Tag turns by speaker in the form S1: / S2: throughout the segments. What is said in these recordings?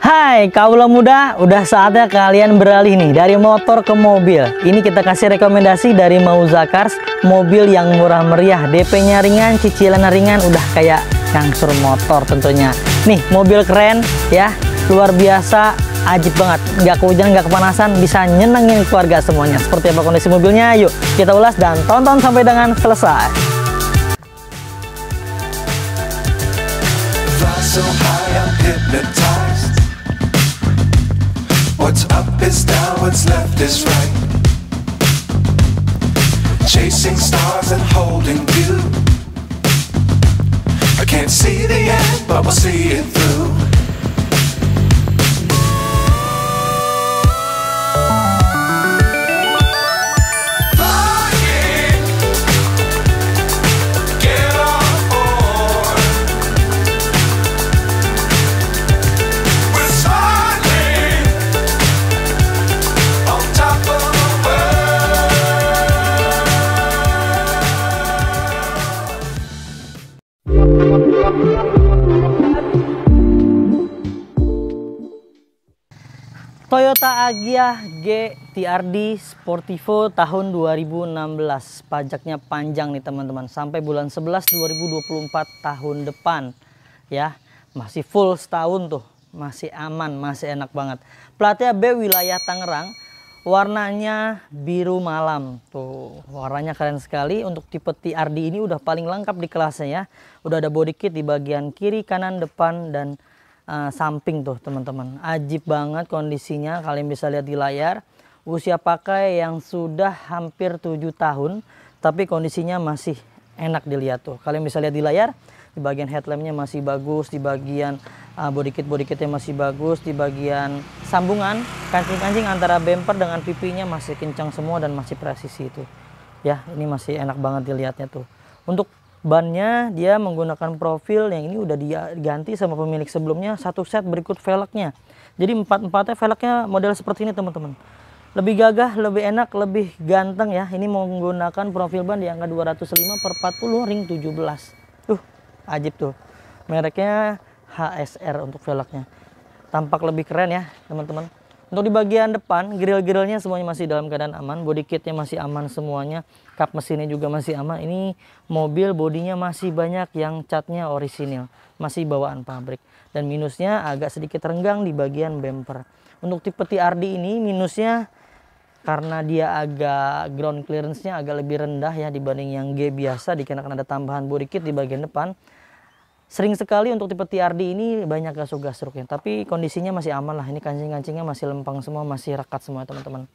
S1: Hai kaula muda, udah saatnya kalian beralih nih dari motor ke mobil. Ini kita kasih rekomendasi dari Mauza Cars, mobil yang murah meriah, DP-nya ringan, cicilan ringan, udah kayak ngangsur motor tentunya. Nih mobil keren ya, luar biasa, ajib banget, nggak kehujanan, nggak kepanasan, bisa nyenengin keluarga semuanya. Seperti apa kondisi mobilnya? Yuk kita ulas dan tonton sampai dengan selesai.
S2: So high, I'm hypnotized. What's up is down, what's left is right. Chasing stars and holding you. I can't see the end, but we'll see it through.
S1: Toyota Agya G TRD Sportivo tahun 2016. Pajaknya panjang nih teman-teman, sampai bulan 11 2024 tahun depan ya. Masih full setahun tuh, masih aman, masih enak banget. Platnya B wilayah Tangerang, warnanya biru malam tuh, warnanya keren sekali. Untuk tipe TRD ini udah paling lengkap di kelasnya ya. Udah ada body kit di bagian kiri, kanan, depan, dan samping tuh teman-teman. Ajib banget kondisinya, kalian bisa lihat di layar. Usia pakai yang sudah hampir 7 tahun, tapi kondisinya masih enak dilihat tuh. Kalian bisa lihat di layar, di bagian headlampnya masih bagus, di bagian body kitnya masih bagus, di bagian sambungan kancing-kancing antara bumper dengan pipinya masih kencang semua dan masih presisi itu ya. Ini masih enak banget dilihatnya tuh. Untuk bannya dia menggunakan profil yang ini udah diganti sama pemilik sebelumnya, satu set berikut velgnya. Jadi empat-empatnya velgnya model seperti ini teman-teman. Lebih gagah, lebih enak, lebih ganteng ya. Ini menggunakan profil ban di angka 205/40 ring 17. Ajib tuh. Mereknya HSR untuk velgnya. Tampak lebih keren ya teman-teman. Untuk di bagian depan, grill-grillnya semuanya masih dalam keadaan aman, body kitnya masih aman semuanya, kap mesinnya juga masih aman. Ini mobil bodinya masih banyak yang catnya orisinil, masih bawaan pabrik. Dan minusnya agak sedikit renggang di bagian bumper. Untuk tipe TRD ini minusnya karena dia agak ground clearance-nya agak lebih rendah ya dibanding yang G biasa, dikarenakan ada tambahan body kit di bagian depan. Sering sekali untuk tipe TRD ini banyak gasuk-gasuknya, tapi kondisinya masih aman lah. Ini kancing-kancingnya masih lempang semua, masih rekat semua teman-teman.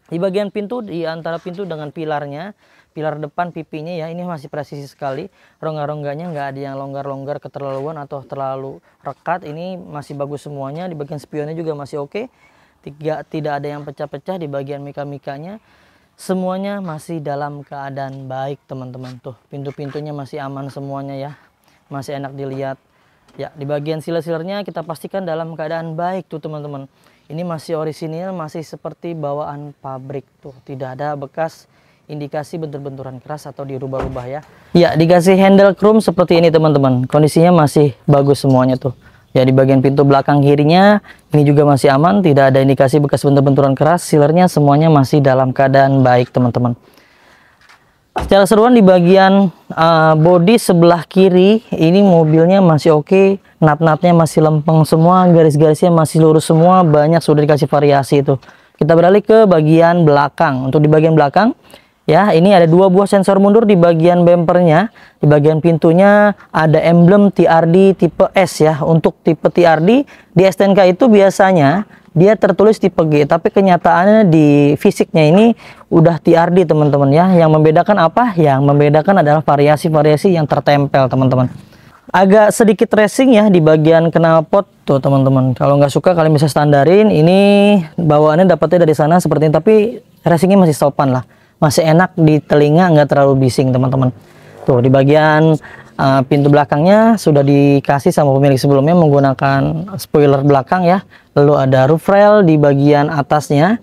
S1: Di bagian pintu, di antara pintu dengan pilarnya, pilar depan pipinya ya, ini masih presisi sekali. Rongga-rongganya nggak ada yang longgar-longgar keterlaluan atau terlalu rekat. Ini masih bagus semuanya. Di bagian spionnya juga masih oke. Tidak ada yang pecah-pecah di bagian mika-mikanya. Semuanya masih dalam keadaan baik teman-teman. Tuh pintu-pintunya masih aman semuanya ya, masih enak dilihat ya. Di bagian siler-silernya kita pastikan dalam keadaan baik tuh teman-teman. Ini masih orisinil, masih seperti bawaan pabrik tuh, tidak ada bekas indikasi bentur-benturan keras atau dirubah-rubah ya. Ya, dikasih handle chrome seperti ini teman-teman, kondisinya masih bagus semuanya tuh ya. Di bagian pintu belakang kirinya ini juga masih aman, tidak ada indikasi bekas bentur-benturan keras. Silernya semuanya masih dalam keadaan baik teman-teman. Secara seruan di bagian bodi sebelah kiri ini mobilnya masih oke, nat-natnya masih lempeng semua, garis-garisnya masih lurus semua, banyak sudah dikasih variasi itu. Kita beralih ke bagian belakang. Untuk di bagian belakang ya, ini ada 2 buah sensor mundur di bagian bumpernya. Di bagian pintunya ada emblem TRD tipe S ya. Untuk tipe TRD di STNK itu biasanya dia tertulis tipe G, tapi kenyataannya di fisiknya ini udah TRD teman-teman ya. Yang membedakan apa? Yang membedakan adalah variasi-variasi yang tertempel teman-teman. Agak sedikit racing ya di bagian knalpot tuh teman-teman. Kalau nggak suka kalian bisa standarin. Ini bawaannya dapatnya dari sana seperti ini, tapi racingnya masih sopan lah, masih enak di telinga, nggak terlalu bising teman-teman. Tuh di bagian pintu belakangnya sudah dikasih sama pemilik sebelumnya menggunakan spoiler belakang ya. Lalu ada roof rail di bagian atasnya.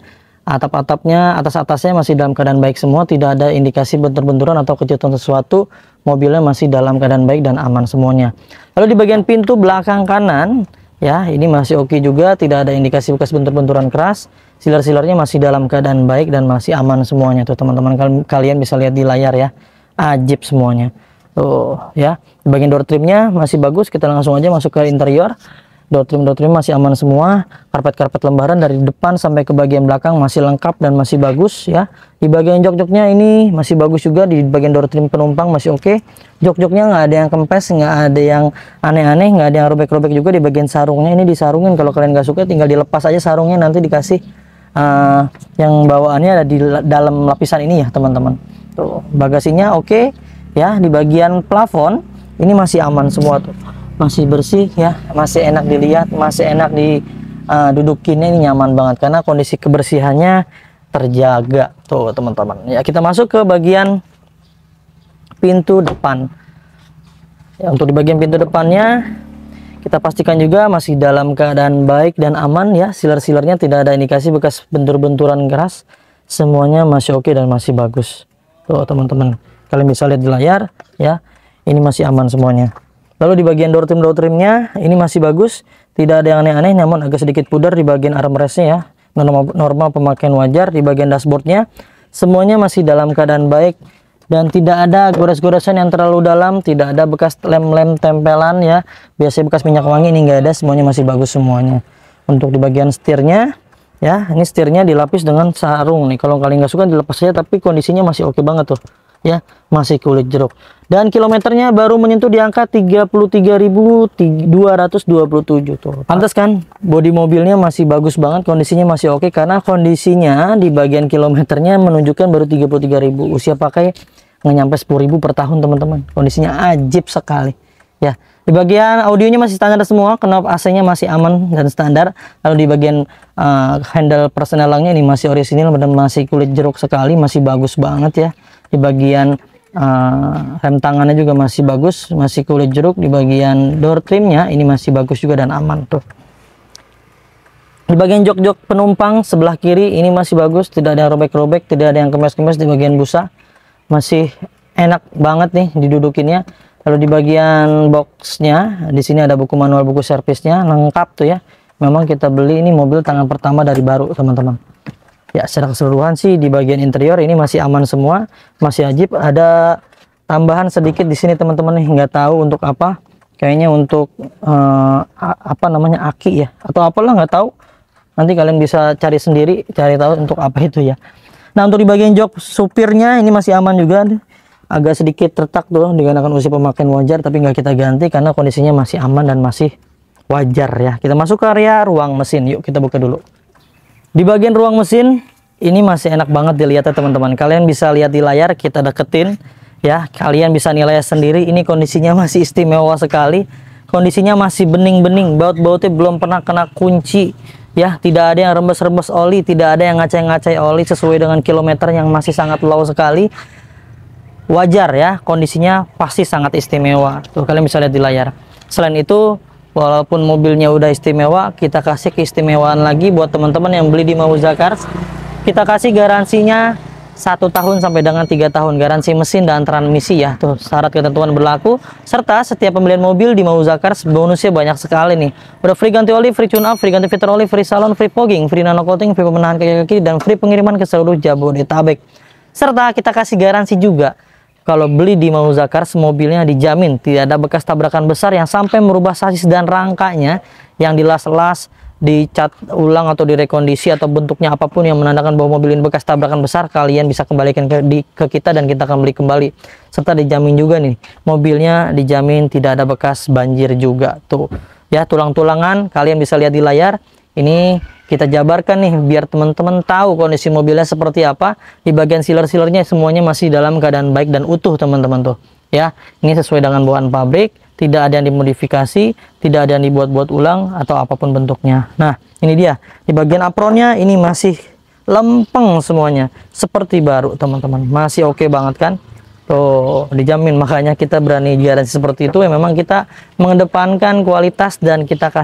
S1: Atap-atapnya, atas-atasnya masih dalam keadaan baik semua, tidak ada indikasi bentur-benturan atau kejutan sesuatu. Mobilnya masih dalam keadaan baik dan aman semuanya. Lalu di bagian pintu belakang kanan, Ya, ini masih oke juga, tidak ada indikasi bekas bentur-benturan keras. Silar-silarnya masih dalam keadaan baik dan masih aman semuanya tuh teman-teman. Kalian bisa lihat di layar ya, ajib semuanya. Tuh ya, di bagian door trimnya masih bagus. Kita langsung aja masuk ke interior. Door trim masih aman semua. Karpet-karpet lembaran dari depan sampai ke bagian belakang masih lengkap dan masih bagus ya. Di bagian jok-joknya ini masih bagus juga. Di bagian door trim penumpang masih oke. Jok-joknya nggak ada yang kempes, nggak ada yang aneh-aneh, nggak ada yang robek-robek juga. Di bagian sarungnya ini disarungin. Kalau kalian nggak suka tinggal dilepas aja sarungnya, nanti dikasih yang bawaannya ada di dalam lapisan ini ya teman-teman. Tuh, bagasinya oke ya. Di bagian plafon ini masih aman semua tuh. Masih bersih ya, masih enak dilihat, masih enak didudukinnya, ini nyaman banget karena kondisi kebersihannya terjaga tuh teman-teman. Ya, kita masuk ke bagian pintu depan. Ya, untuk di bagian pintu depannya kita pastikan juga masih dalam keadaan baik dan aman ya. Silar-silarnya tidak ada indikasi bekas bentur-benturan keras. Semuanya masih oke dan masih bagus. Tuh teman-teman, kalian bisa lihat di layar ya. Ini masih aman semuanya. Lalu di bagian door trimnya ini masih bagus, tidak ada yang aneh-aneh, namun agak sedikit pudar di bagian armrestnya ya. Normal pemakaian wajar. Di bagian dashboardnya semuanya masih dalam keadaan baik dan tidak ada gores-goresan yang terlalu dalam, tidak ada bekas lem-lem tempelan ya. Biasanya bekas minyak wangi, ini enggak ada, semuanya masih bagus semuanya. Untuk di bagian setirnya ya, ini setirnya dilapis dengan sarung nih. Kalau kalian nggak suka dilepas saja, tapi kondisinya masih oke banget tuh. Ya, masih kulit jeruk. Dan kilometernya baru menyentuh di angka 33.227 tuh. Pantas kan? Bodi mobilnya masih bagus banget, kondisinya masih oke karena kondisinya di bagian kilometernya menunjukkan baru 33.000. Usia pakai nggak nyampe 10.000 per tahun, teman-teman. Kondisinya ajib sekali. Ya, di bagian audionya masih standar semua, knob AC-nya masih aman dan standar. Lalu di bagian handle persnelangnya ini masih orisinil dan masih kulit jeruk sekali, masih bagus banget ya. Di bagian rem tangannya juga masih bagus, masih kulit jeruk. Di bagian door trimnya ini masih bagus juga dan aman tuh. Di bagian jok-jok penumpang sebelah kiri ini masih bagus, tidak ada yang robek-robek, tidak ada yang kemes-kemes. Di bagian busa masih enak banget nih didudukinnya. Lalu di bagian boxnya di sini ada buku manual, buku servisnya lengkap tuh ya. Memang kita beli ini mobil tangan pertama dari baru teman-teman. Ya, secara keseluruhan sih di bagian interior ini masih aman semua, masih ajib. Ada tambahan sedikit di sini teman-teman nih, nggak tahu untuk apa. Kayaknya untuk apa namanya, aki ya atau apalah, nggak tahu. Nanti kalian bisa cari sendiri, cari tahu untuk apa itu ya. Nah, untuk di bagian jok supirnya ini masih aman juga. Agak sedikit retak tuh dikarenakan usia pemakaian wajar, tapi nggak kita ganti karena kondisinya masih aman dan masih wajar ya. Kita masuk ke area ruang mesin. Yuk kita buka dulu. Di bagian ruang mesin ini masih enak banget dilihat ya teman-teman. Kalian bisa lihat di layar, kita deketin ya. Kalian bisa nilai sendiri. Ini kondisinya masih istimewa sekali. Kondisinya masih bening-bening, baut-bautnya belum pernah kena kunci ya. Tidak ada yang rembes-rembes oli, tidak ada yang ngacai-ngacai oli, sesuai dengan kilometer yang masih sangat low sekali. Wajar ya, kondisinya pasti sangat istimewa. Tuh kalian bisa lihat di layar. Selain itu, walaupun mobilnya udah istimewa, kita kasih keistimewaan lagi buat teman-teman yang beli di Mauza Cars. Kita kasih garansinya 1 tahun sampai dengan 3 tahun, garansi mesin dan transmisi ya. Tuh syarat ketentuan berlaku. Serta setiap pembelian mobil di Mauza Cars bonusnya banyak sekali nih. Udah free ganti oli, free tune up, free ganti fitur oli, free salon, free fogging, free nano coating, free pemenahan kaki-kaki, dan free pengiriman ke seluruh Jabodetabek. Serta kita kasih garansi juga. Kalau beli di Mauza Cars, mobilnya dijamin tidak ada bekas tabrakan besar yang sampai merubah sasis dan rangkanya yang dilas-las, dicat ulang atau direkondisi atau bentuknya apapun yang menandakan bahwa mobil ini bekas tabrakan besar, kalian bisa kembalikan ke kita dan kita akan beli kembali. Serta dijamin juga nih, mobilnya dijamin tidak ada bekas banjir juga. Tuh ya, tulang-tulangan kalian bisa lihat di layar. Ini kita jabarkan nih biar teman-teman tahu kondisi mobilnya seperti apa. Di bagian siler-silernya semuanya masih dalam keadaan baik dan utuh teman-teman tuh ya. Ini sesuai dengan bawaan pabrik, tidak ada yang dimodifikasi, tidak ada yang dibuat-buat ulang atau apapun bentuknya. Nah ini dia, di bagian apronnya ini masih lempeng semuanya seperti baru teman-teman, masih oke banget kan. Tuh dijamin, makanya kita berani garansi seperti itu ya. Memang kita mengedepankan kualitas dan kita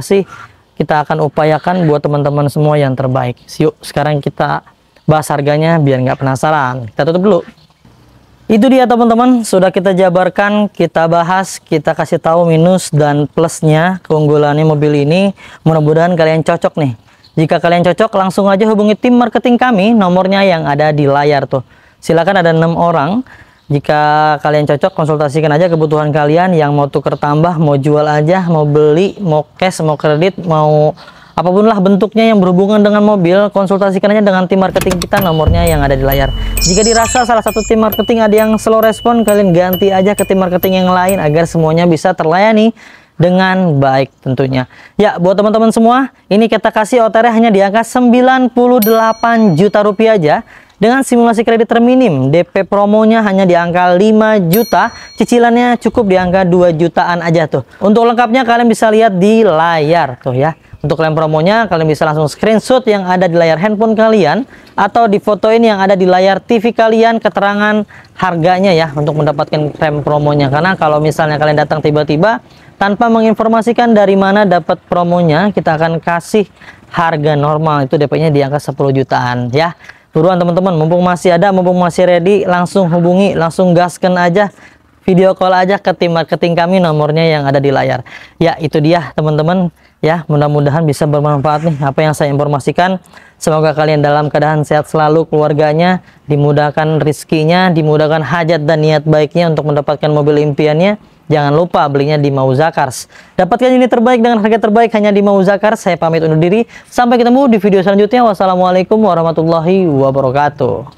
S1: akan upayakan buat teman-teman semua yang terbaik. Yuk sekarang kita bahas harganya biar nggak penasaran. Kita tutup dulu. Itu dia teman-teman, sudah kita jabarkan, kita bahas, kita kasih tahu minus dan plusnya, keunggulannya mobil ini. Mudah-mudahan kalian cocok nih. Jika kalian cocok, langsung aja hubungi tim marketing kami, nomornya yang ada di layar tuh. Silakan, ada 6 orang. Jika kalian cocok, konsultasikan aja kebutuhan kalian, yang mau tuker tambah, mau jual aja, mau beli, mau cash, mau kredit, mau apapun lah bentuknya yang berhubungan dengan mobil, konsultasikan aja dengan tim marketing kita, nomornya yang ada di layar. Jika dirasa salah satu tim marketing ada yang slow respon, kalian ganti aja ke tim marketing yang lain agar semuanya bisa terlayani dengan baik tentunya. Ya, buat teman-teman semua, ini kita kasih OTR hanya di angka 98 juta rupiah aja. Dengan simulasi kredit terminim, DP promonya hanya di angka 5 juta, cicilannya cukup di angka 2 jutaan aja tuh. Untuk lengkapnya kalian bisa lihat di layar tuh ya. Untuk klaim promonya, kalian bisa langsung screenshot yang ada di layar handphone kalian, atau di fotoin yang ada di layar TV kalian, keterangan harganya ya, untuk mendapatkan klaim promonya. Karena kalau misalnya kalian datang tiba-tiba, tanpa menginformasikan dari mana dapat promonya, kita akan kasih harga normal, itu DP-nya di angka 10 jutaan ya. Buruan teman-teman, mumpung masih ada, mumpung masih ready, langsung hubungi, langsung gaskan aja. Video call aja ke tim marketing kami, nomornya yang ada di layar. Ya, itu dia teman-teman. Ya, mudah-mudahan bisa bermanfaat nih apa yang saya informasikan. Semoga kalian dalam keadaan sehat selalu, keluarganya dimudahkan rezekinya, dimudahkan hajat dan niat baiknya untuk mendapatkan mobil impiannya. Jangan lupa belinya di Mauzakars. Dapatkan ini terbaik dengan harga terbaik hanya di Mauzakars. Saya pamit undur diri. Sampai ketemu di video selanjutnya. Wassalamualaikum warahmatullahi wabarakatuh.